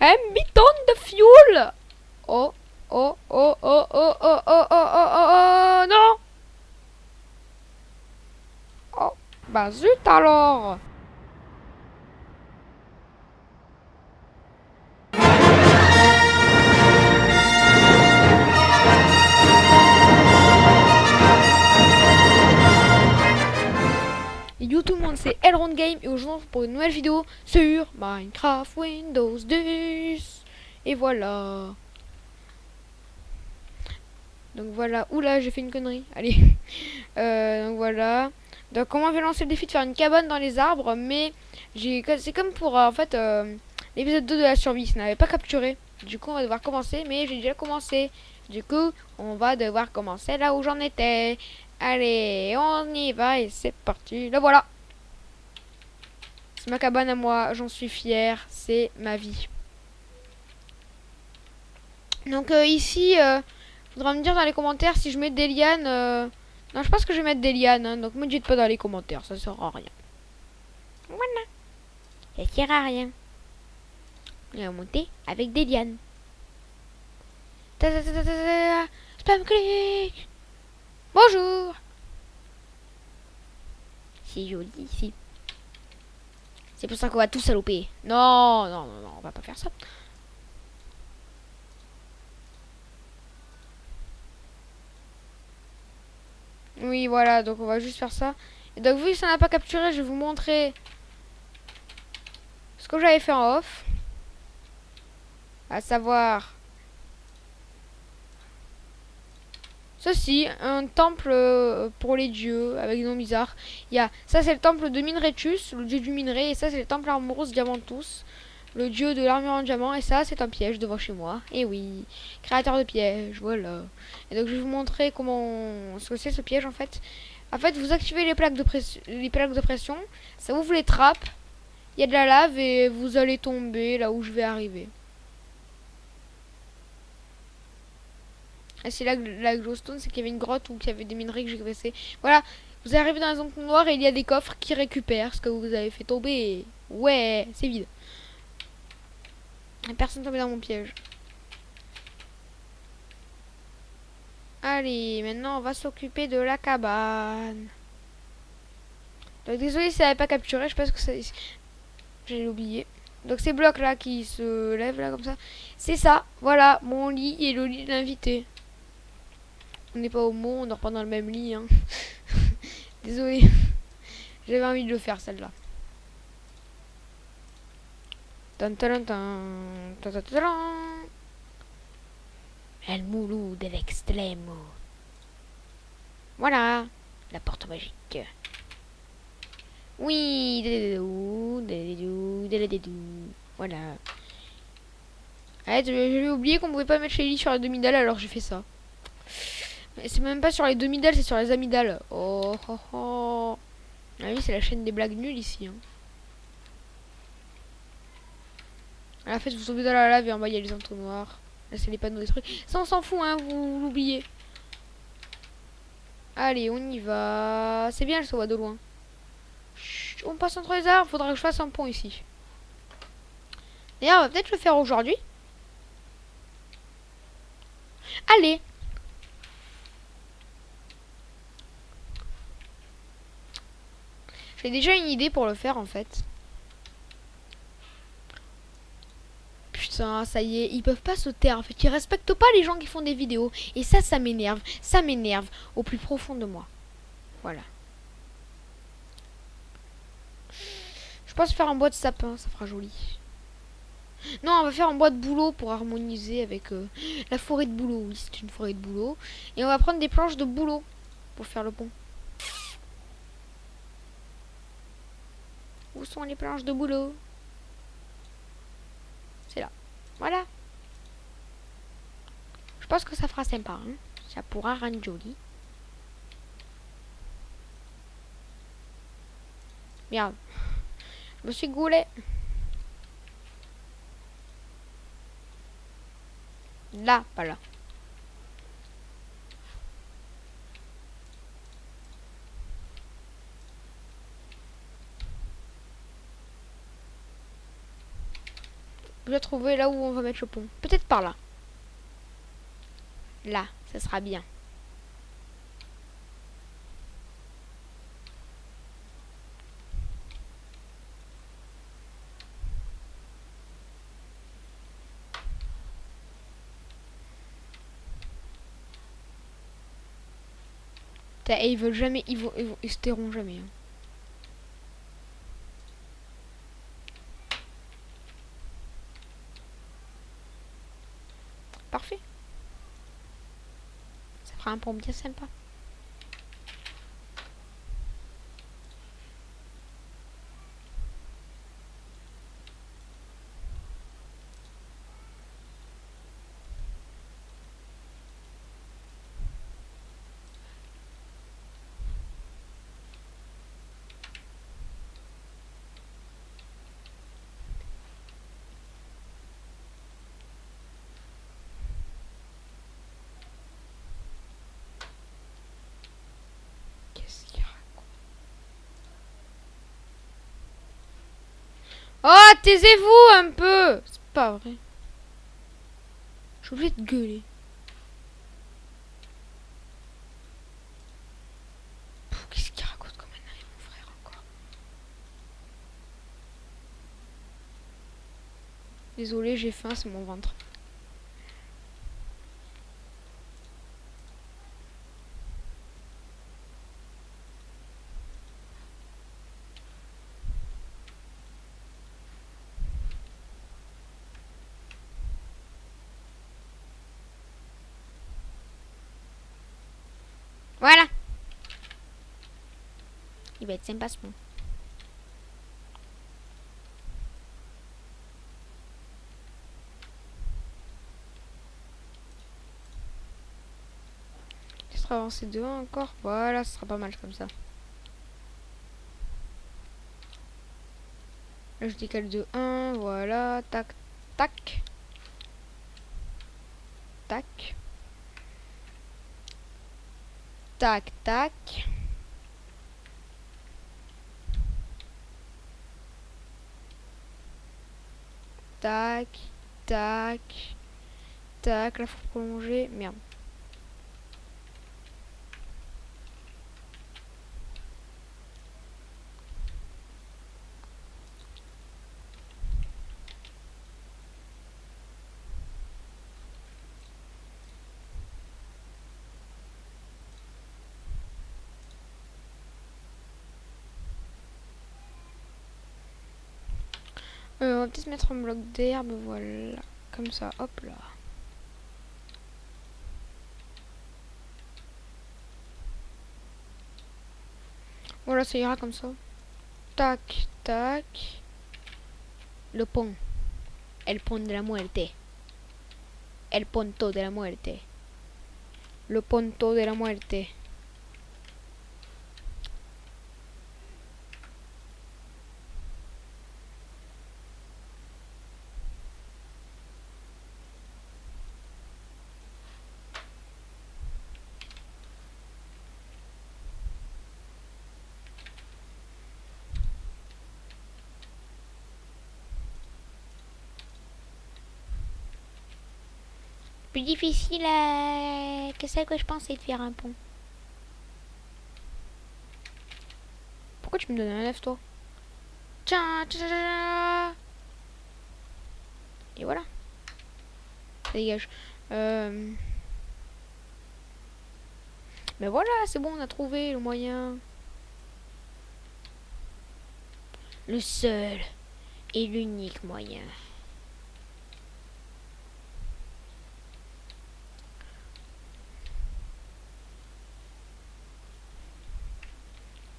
Un bidon de fuel. Oh, oh, oh, oh, oh, oh, oh, oh, oh, oh, oh, non. Oh, bah zut alors. Yo tout le monde, c'est Elrond Game et aujourd'hui on se retrouve pour une nouvelle vidéo sur Minecraft Windows 10. Et voilà. Donc voilà, oula j'ai fait une connerie, allez. Donc voilà. Donc on m'avait lancé le défi de faire une cabane dans les arbres, mais c'est comme pour en fait l'épisode 2 de la survie, ça n'avait pas capturé. Du coup on va devoir commencer, mais j'ai déjà commencé. Du coup on va devoir commencer là où j'en étais. Allez, on y va et c'est parti. Là voilà. C'est ma cabane à moi, j'en suis fière, c'est ma vie. Donc ici, faudra me dire dans les commentaires si je mets des lianes. Non, je pense que je vais mettre des lianes, hein, donc me dites pas dans les commentaires, ça sert à rien. Voilà, ça sert à rien. On va monter avec des lianes. Ta -ta -ta -ta -ta -ta. Spam click. Bonjour. C'est joli ici. C'est pour ça qu'on va tout saloper. Non, non, non, non, on va pas faire ça. Oui, voilà, donc on va juste faire ça. Et donc vu que ça n'a pas capturé, je vais vous montrer ce que j'avais fait en off. À savoir ceci, un temple pour les dieux avec des noms bizarres. Il y a ça, c'est le temple de Minretus, le dieu du minerai, et ça c'est le temple Armoros Diamantus, le dieu de l'armure en diamant, et ça c'est un piège devant chez moi. Et oui, créateur de pièges, voilà. Et donc je vais vous montrer comment ce que c'est ce piège en fait. En fait, vous activez les plaques de pression, ça ouvre les trappes. Il y a de la lave et vous allez tomber là où je vais arriver. Et c'est là la glowstone, c'est qu'il y avait une grotte où il y avait des minerais que j'ai cassés. Voilà, vous arrivez dans la zone noire et il y a des coffres qui récupèrent ce que vous avez fait tomber. Et ouais, c'est vide. Et personne tombé dans mon piège. Allez, maintenant on va s'occuper de la cabane. Donc désolé si ça n'avait pas capturé, je pense que c'est... J'ai oublié. Donc ces blocs là qui se lèvent là comme ça, c'est ça. Voilà, mon lit et le lit de l'invité. On n'est pas homo, on dort pas dans le même lit. Hein. Désolé. J'avais envie de le faire celle-là. El moulou de l'extrême. Voilà, la porte magique. Oui, voilà. J'avais oublié qu'on pouvait pas mettre les lits sur la demi-dalle, alors j'ai fait ça. Mais c'est même pas sur les demi-dalles, c'est sur les amygdales. Oh oh oh. Ah oui, c'est la chaîne des blagues nulles ici. Hein. À la fait, vous tombez dans la lave et en bas il y a les entonnoirs. Là, c'est les panneaux des trucs. Ça, on s'en fout, hein, vous l'oubliez. Allez, on y va. C'est bien, je se voit de loin. Chut, on passe entre les arbres, faudra que je fasse un pont ici. D'ailleurs, on va peut-être le faire aujourd'hui. Allez. J'ai déjà une idée pour le faire en fait. Putain, ça y est, ils peuvent pas se taire. En fait, ils respectent pas les gens qui font des vidéos. Et ça m'énerve. Ça m'énerve au plus profond de moi. Voilà. Je pense faire en bois de sapin, ça fera joli. Non, on va faire en bois de bouleau pour harmoniser avec la forêt de bouleau. Oui, c'est une forêt de bouleau. Et on va prendre des planches de bouleau pour faire le pont. Où sont les planches de bouleau? C'est là. Voilà. Je pense que ça fera sympa. Hein. Ça pourra rendre joli. Merde. Je me suis gaulé. Là, pas là. dois trouver là où on va mettre le pont. Peut-être par là. Là, ça sera bien. Et ils veulent jamais, ils se tairont jamais. Hein. Parfait. Ça fera un pont bien sympa. Qu'est-ce qu'il raconte? Oh, taisez-vous un peu! C'est pas vrai. Je suis obligée de gueuler. Qu'est-ce qu'il raconte comme un arrière, mon frère, encore? Désolé, j'ai faim, c'est mon ventre. Voilà! Il va être sympa ce pont. Je serai avancé de 1 encore. Voilà, ce sera pas mal comme ça. Là, je décale de 1. Voilà. Tac, tac. Tac. Tac, tac. Tac, tac. Tac. Là, faut prolonger. Merde. On va peut-être mettre un bloc d'herbe, voilà. Comme ça, hop là. Voilà, ça ira comme ça. Tac, tac. Le pont. El pont de la muerte. El ponto de la muerte. Le ponto de la muerte. Plus difficile que celle que je pensais de faire un pont. Pourquoi tu me donnes un F toi? Tcha, tcha, tcha, tcha. Et voilà. Ça dégage. Mais voilà, c'est bon, on a trouvé le moyen. Le seul et l'unique moyen.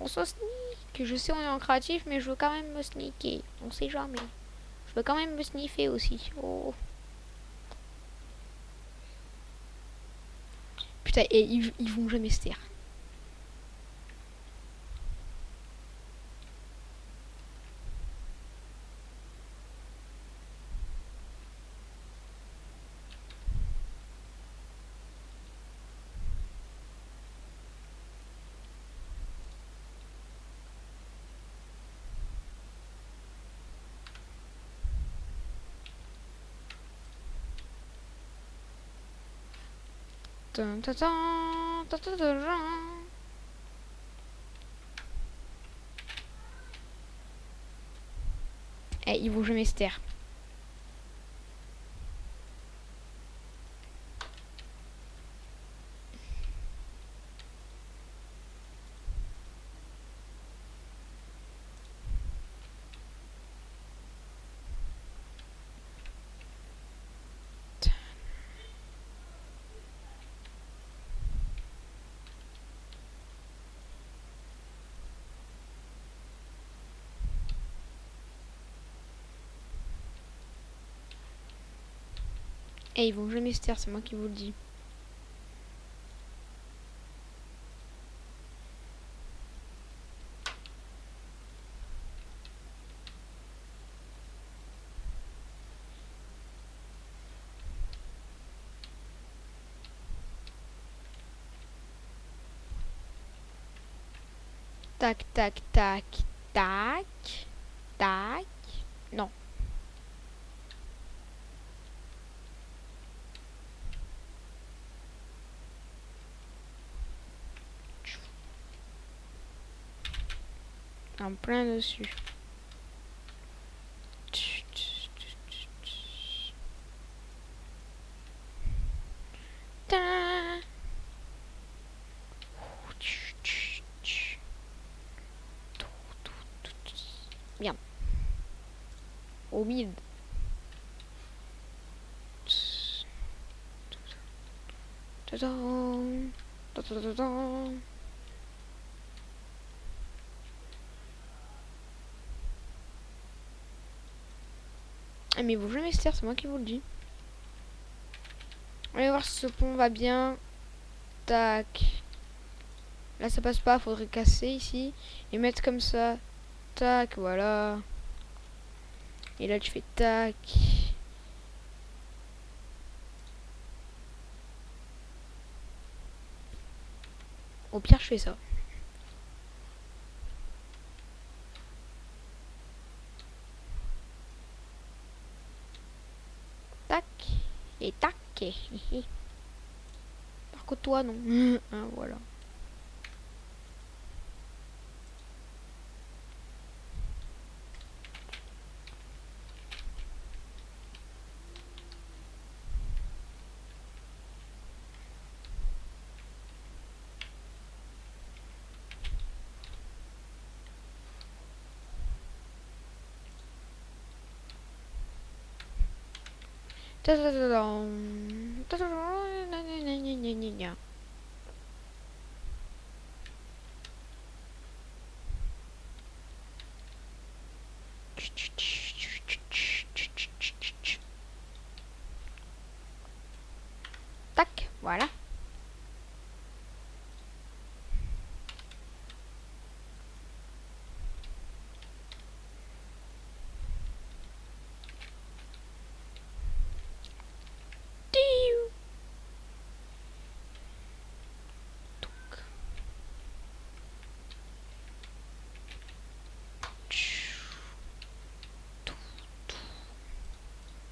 On se sneak. Je sais, on est en créatif, mais je veux quand même me sneaker. On sait jamais. Je veux quand même me sniffer aussi. Oh. Putain, et ils vont jamais se taire. Tan, tan, tan, tan, tan, tan, tan. Eh, ils vont jamais se taire. Eh, ils vont jamais se taire, c'est moi qui vous le dis. Tac, tac, tac, tac, tac. Non. En plein dessus. Ta. Bien. Au milieu. Tadam. Tadadadam. Ah, mais ils vont jamais se taire, c'est moi qui vous le dis. Allez voir si ce pont va bien. Tac. Là ça passe pas, faudrait casser ici. Et mettre comme ça. Tac, voilà. Et là tu fais tac. Au pire je fais ça. Tac. Et tac. Par contre toi non. Hein, voilà. Tadadadam. Tadadadam. Gna, gna, gna, gna, gna, gna, gna. Tac, voilà.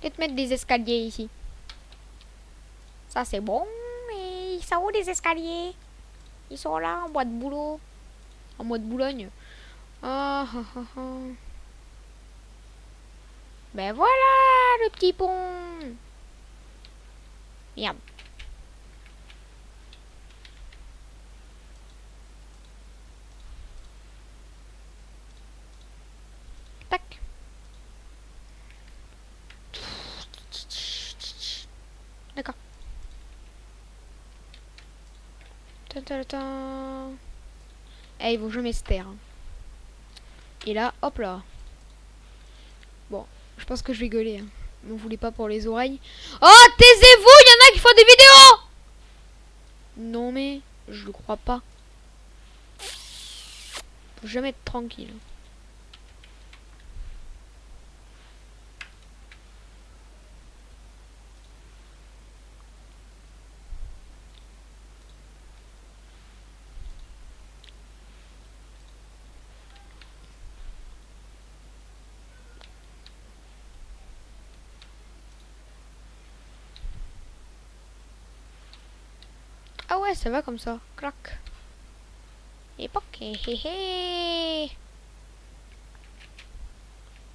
Peut-être mettre des escaliers ici. Ça c'est bon. Mais ils sont où les escaliers? Ils sont là en bois de boulot. En bois de Boulogne. Ah, ah, ah, ah. Ben voilà le petit pont. Merde. Tac. D'accord. Eh, ils vont jamais se taire. Et là, hop là. Bon, je pense que je vais gueuler. Hein. M'en voulez pas pour les oreilles. Oh, taisez-vous, il y en a qui font des vidéos. Non mais, je le crois pas. Faut jamais être tranquille. ouais, ça va comme ça. Clac. Époque. Hé hé.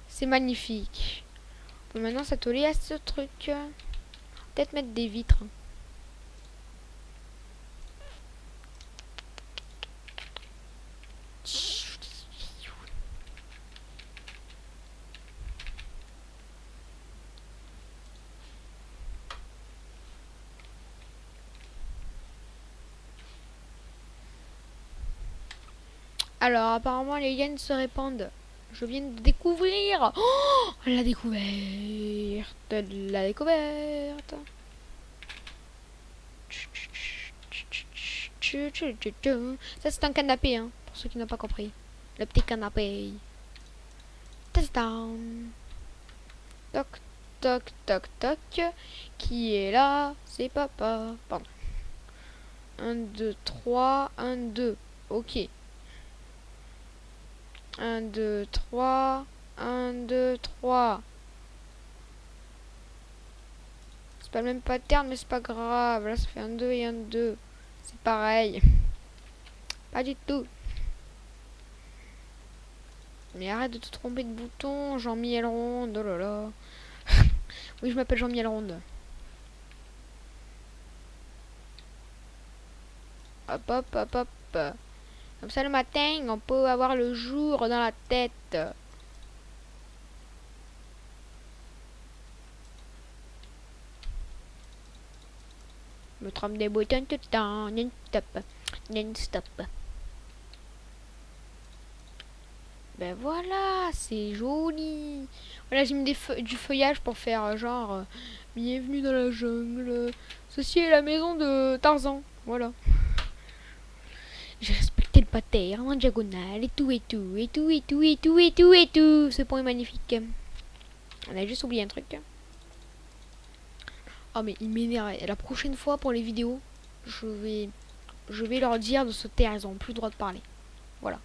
C'est magnifique. On peut maintenant s'atteler à ce truc. Peut-être mettre des vitres. Alors, apparemment, les hyènes se répandent. Je viens de découvrir. Oh, la découverte. La découverte. Ça, c'est un canapé, hein, pour ceux qui n'ont pas compris. Le petit canapé. Touchdown. Toc, toc, toc, toc. Qui est là? C'est papa. Pardon. 1, 2, 3. 1, 2. Ok. 1, 2, 3. 1, 2, 3. C'est pas le même pattern, mais c'est pas grave. Là, ça fait un 2 et un 2. C'est pareil. Pas du tout. Mais arrête de te tromper de bouton, Jean-Miel Ronde. Oh là là. Oui, je m'appelle Jean-Miel Ronde. Hop, hop, hop, hop. Comme ça, le matin, on peut avoir le jour dans la tête. Je me trompe des boutons tout le temps. Non-stop. Non-stop. Ben voilà, c'est joli. Voilà, j'ai mis du feuillage pour faire genre bienvenue dans la jungle. Ceci est la maison de Tarzan. Voilà. J'ai respecté le pattern en diagonale et tout et tout et tout et tout et tout et tout et tout. Ce pont est magnifique. On a juste oublié un truc. Oh mais il m'énerve. La prochaine fois pour les vidéos, je vais leur dire de se taire. Ils n'ont plus le droit de parler. Voilà.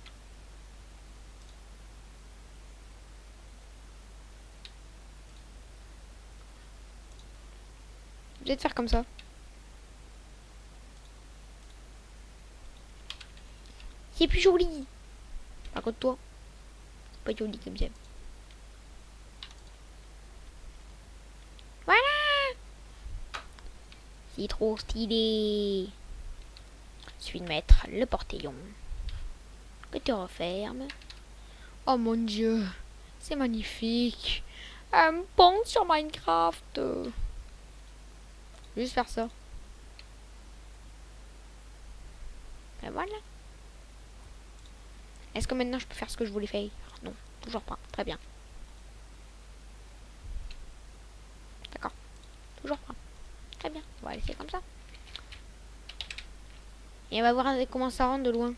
Peut-être faire comme ça. C'est plus joli. Par contre toi, c'est pas joli comme ça. Voilà. C'est trop stylé. Je suis de mettre le portillon. Que tu refermes. Oh mon dieu. C'est magnifique. Un pont sur Minecraft. Juste faire ça. Ben voilà. Est-ce que maintenant je peux faire ce que je voulais faire? Non, toujours pas. Très bien. D'accord. Toujours pas. Très bien. On va laisser comme ça. Et on va voir comment ça rentre de loin.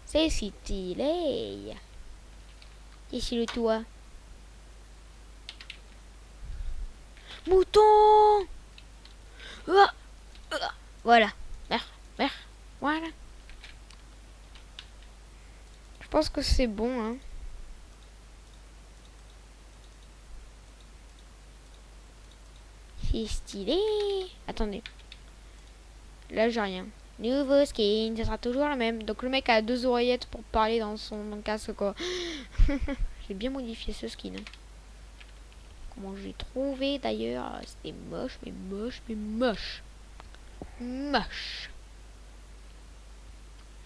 C'est stylé. Ici le toit. Mouton. Voilà. Voilà. Je pense que c'est bon, hein. C'est stylé. Attendez. Là, j'ai rien. Nouveau skin, ça sera toujours le même. Donc le mec a 2 oreillettes pour parler dans son casque, quoi. J'ai bien modifié ce skin. Comment j'ai trouvé d'ailleurs? C'était moche, mais moche, mais moche. Moche.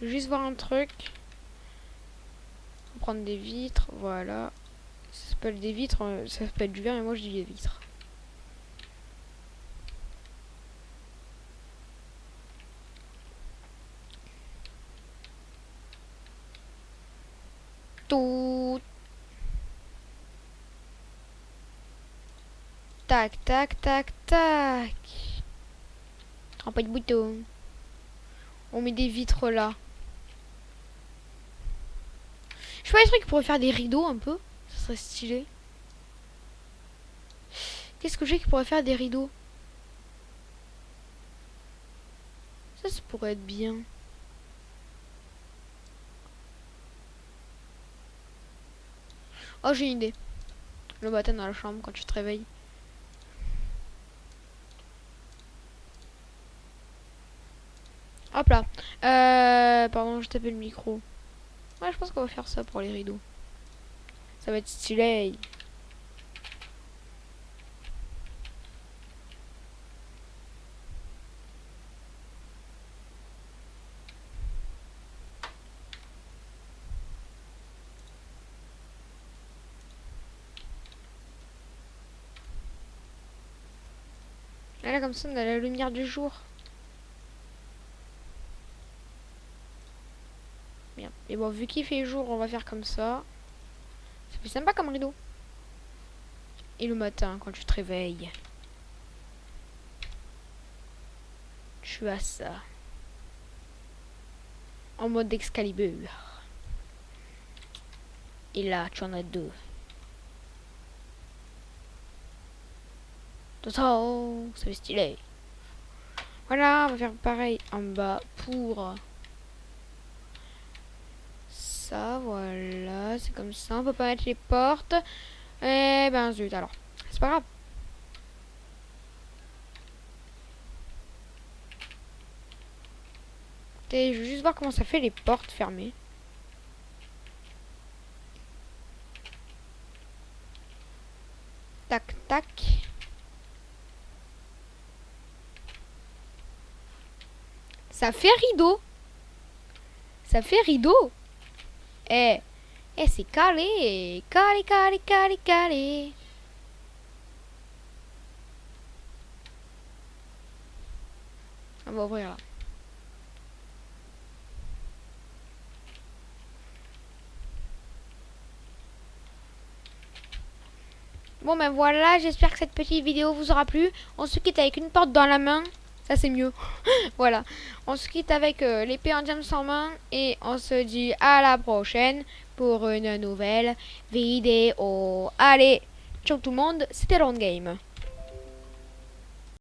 Je vais juste voir un truc. Prendre des vitres, voilà. Ça s'appelle des vitres, ça s'appelle du verre, mais moi je dis des vitres. Tout. Tac, tac, tac, tac. Pas de bouton. On met des vitres là. Je sais pas, les trucs pour faire des rideaux un peu. Ça serait stylé. Qu'est-ce que j'ai qui pourrait faire des rideaux? Ça pourrait être bien. Oh, j'ai une idée. Le matin dans la chambre quand tu te réveilles. Hop là. Pardon, je tapais le micro. Ouais, je pense qu'on va faire ça pour les rideaux. Ça va être stylé. Et là, comme ça, on a la lumière du jour. Bien. Et bon, vu qu'il fait jour, on va faire comme ça. Ça fait sympa comme rideau. Et le matin, quand tu te réveilles, tu as ça. En mode Excalibur. Et là, tu en as deux. Toto, ça fait stylé. Voilà, on va faire pareil en bas pour ça. Voilà, c'est comme ça. On peut pas mettre les portes. Eh ben zut alors. C'est pas grave. Et je veux juste voir comment ça fait les portes fermées. Tac, tac. Ça fait rideau. Ça fait rideau. Eh, c'est calé. Calé, calé, calé, calé. On va ouvrir là. Bon ben voilà, j'espère que cette petite vidéo vous aura plu. On se quitte avec une porte dans la main. Ça c'est mieux. Voilà. On se quitte avec l'épée en diamant en main. Et on se dit à la prochaine pour une nouvelle vidéo. Allez, ciao tout le monde, c'était Long Game.